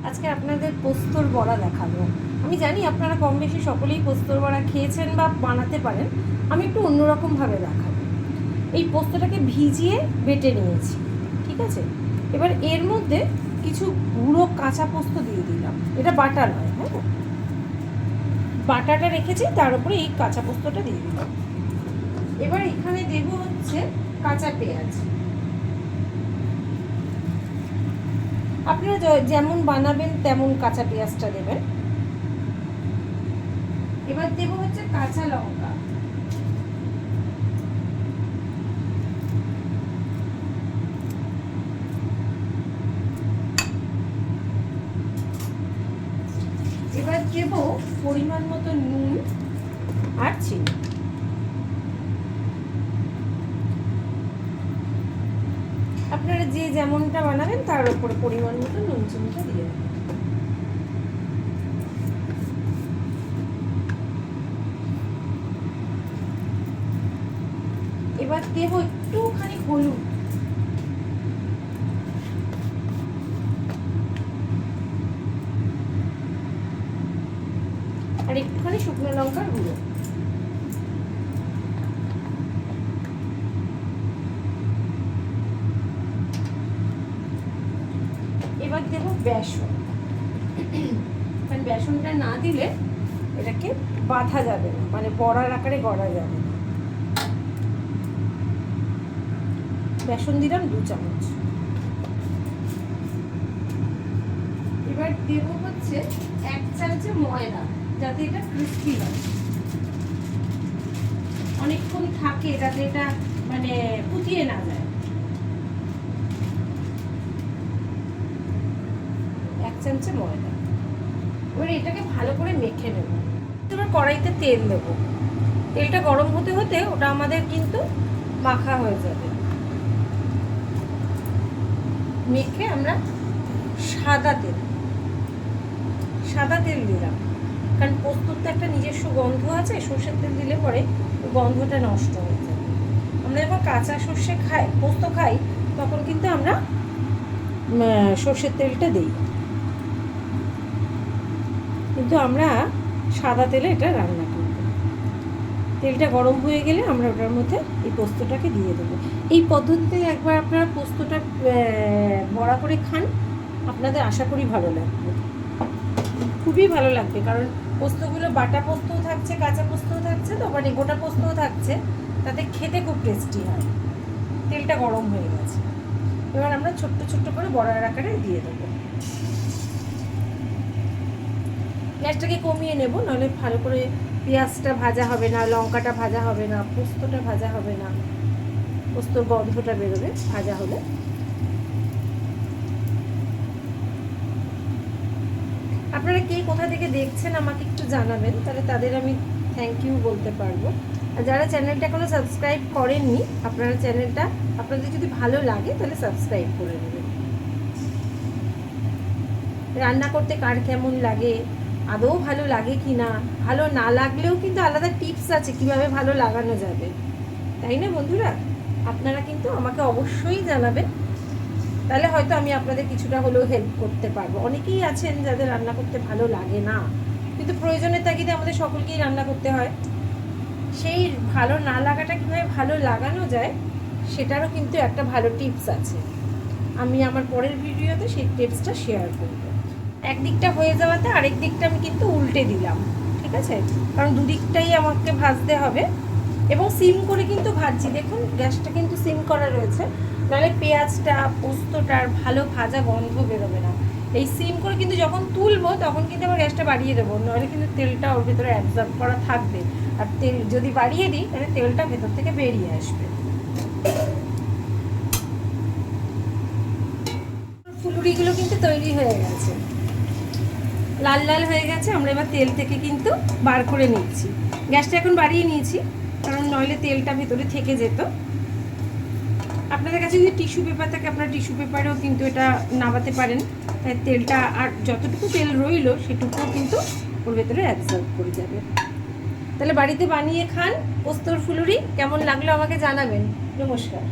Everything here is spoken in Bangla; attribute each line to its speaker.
Speaker 1: আজকে আপনাদের পোস্তর বড়া দেখাবো। আমি জানি আপনারা কম বেশি সকলেই পোস্তর বড়া খেয়েছেন বা বানাতে পারেন। আমি একটু অন্যরকমভাবে দেখাবো। এই পোস্তটাকে ভিজিয়ে বেটে নিয়েছি, ঠিক আছে। এবার এর মধ্যে কিছু গুঁড়ো কাঁচা পোস্ত দিয়ে দিলাম। এটা বাটা নয়, হ্যাঁ, বাটাটা রেখেছি, তার উপরে এই কাঁচা পোস্তটা দিয়ে দিলাম। এবার এখানে দেবো হচ্ছে কাঁচা পেঁয়াজ। আপনারা যেমন বানাবেন তেমন কাঁচা পেঁয়াজটা দেবেন। এবার দেবো হচ্ছে কাঁচা লঙ্কা, এবার দেবো পরিমাণ মতো নুন আর চিনি। আপনারা যে যেমনটা বানাবেন তার উপরে পরিমাণ মতো নুন চিনিটা দিয়ে দেবেন। এবার দেবো একটুখানি হলুদ, আর একটুখানি শুকনো লঙ্কার গুঁড়ো। এবার দেবো বেসন, কারণ বেসনটা না দিলে এটাকে বাঁধা যাবে না, মানে বড়ার আকারে গড়া যাবে না। বেসন দিলাম 2 চামচ। এবার দেবো হচ্ছে 1 চামচে ময়দা, যাতে এটা ক্রিস্পি হয়, অনেকক্ষণ থাকে, যাতে এটা মানে ফুটিয়ে না যায়। 1 চামচে ময়দা। এবার এটাকে ভালো করে মেখে নেব। এবার কড়াইতে তেল দেব। তেলটা গরম হতে হতে ওটা আমাদের কিন্তু মাখা হয়ে যাবে। মেখে আমরা সাদা তেল দিলাম, কারণ পোস্তর তো একটা নিজস্ব গন্ধ আছে। সর্ষের তেল দিলে পরে গন্ধটা নষ্ট হয়ে যাবে। আমরা যখন কাঁচা সর্ষে পোস্ত খাই, তখন কিন্তু আমরা সর্ষের তেলটা দিই, কিন্তু আমরা সাদা তেলে এটা রান্না করব। তেলটা গরম হয়ে গেলে আমরা ওটার মধ্যে এই পোস্তটাকে দিয়ে দেবো। এই পদ্ধতিতে একবার আপনারা পোস্তটা বড়া করে খান, আপনাদের আশা করি ভালো লাগবে, খুবই ভালো লাগবে। কারণ পোস্তগুলো বাটা পোস্তও থাকছে, কাঁচা পোস্তও থাকছে, তো মানে গোটা পোস্তও থাকছে, তাতে খেতে খুব টেস্টি হয়। তেলটা গরম হয়ে গেছে, এবার আমরা ছোট্ট ছোট্ট করে বড়ার আকারে দিয়ে দেবো। গ্যাসটাকে কমিয়ে নেব, নাহলে ভালো করে পেঁয়াজটা ভাজা হবে না, লঙ্কাটা ভাজা হবে না, পোস্তটা ভাজা হবে না, পোস্তর গন্ধটা বেরোবে ভাজা হলে। আপনারা কে কোথা থেকে দেখছেন আমাকে একটু জানাবেন, তাহলে তাদের আমি থ্যাংক ইউ বলতে পারবো। আর যারা চ্যানেলটা এখনো সাবস্ক্রাইব করেননি, আপনারা চ্যানেলটা, আপনাদের যদি ভালো লাগে তাহলে সাবস্ক্রাইব করে নেবেন। রান্না করতে কার কেমন লাগে, আদৌ ভালো লাগে কি না, ভালো না লাগলেও কিন্তু আলাদা টিপস আছে কিভাবে ভালো লাগানো যাবে, তাই না বন্ধুরা? আপনারা কিন্তু আমাকে অবশ্যই জানাবেন, তাহলে হয়তো আমি আপনাদের কিছুটা হলেও হেল্প করতে পারবো। অনেকেই আছেন যাদের রান্না করতে ভালো লাগে না, কিন্তু প্রয়োজনের তাগিদে আমাদের সকলকেই রান্না করতে হয়। সেই ভালো না লাগাটা কীভাবে ভালো লাগানো যায়, সেটারও কিন্তু একটা ভালো টিপস আছে। আমি আমার পরের ভিডিওতে সেই টিপসটা শেয়ার করব। একদিকটা হয়ে যাওয়াতে আরেক দিকটা আমি কিন্তু উল্টে দিলাম, ঠিক আছে, কারণ দুদিকটাই আমাকে ভাজতে হবে। এবং সিম করে কিন্তু ভাজছি, দেখুন গ্যাসটা কিন্তু সিম করা রয়েছে, নাহলে পেঁয়াজটা পোস্তটার ভালো ভাজা গন্ধ বেরোবে না। এই সিম করে কিন্তু যখন তুলবো তখন কিন্তু আবার গ্যাসটা বাড়িয়ে দেবো, নাহলে কিন্তু তেলটা ওর ভেতরে অ্যাবজর্ব করা থাকবে, আর তেল যদি বাড়িয়ে দিই তাহলে তেলটা ভেতর থেকে বেরিয়ে আসবে। ফুলুরিগুলো কিন্তু তৈরি হয়ে গেছে, লাল লাল হয়ে গেছে। আমরা এবার তেল থেকে কিন্তু বার করে নিচ্ছি। গ্যাসটা এখন বাড়িয়ে নিয়েছি, কারণ নইলে তেলটা ভেতরে থেকে যেত। আপনাদের কাছে যদি টিস্যু পেপার থাকে, আপনারা টিস্যু পেপারেও কিন্তু এটা নামাতে পারেন, তাই তেলটা আর যতটুকু তেল রইলো সেটুকুও কিন্তু ওর ভেতরে অ্যাবজর্ব করে যাবে। তাহলে বাড়িতে বানিয়ে খান পোস্তর ফুলুরি। কেমন লাগলো আমাকে জানাবেন। নমস্কার।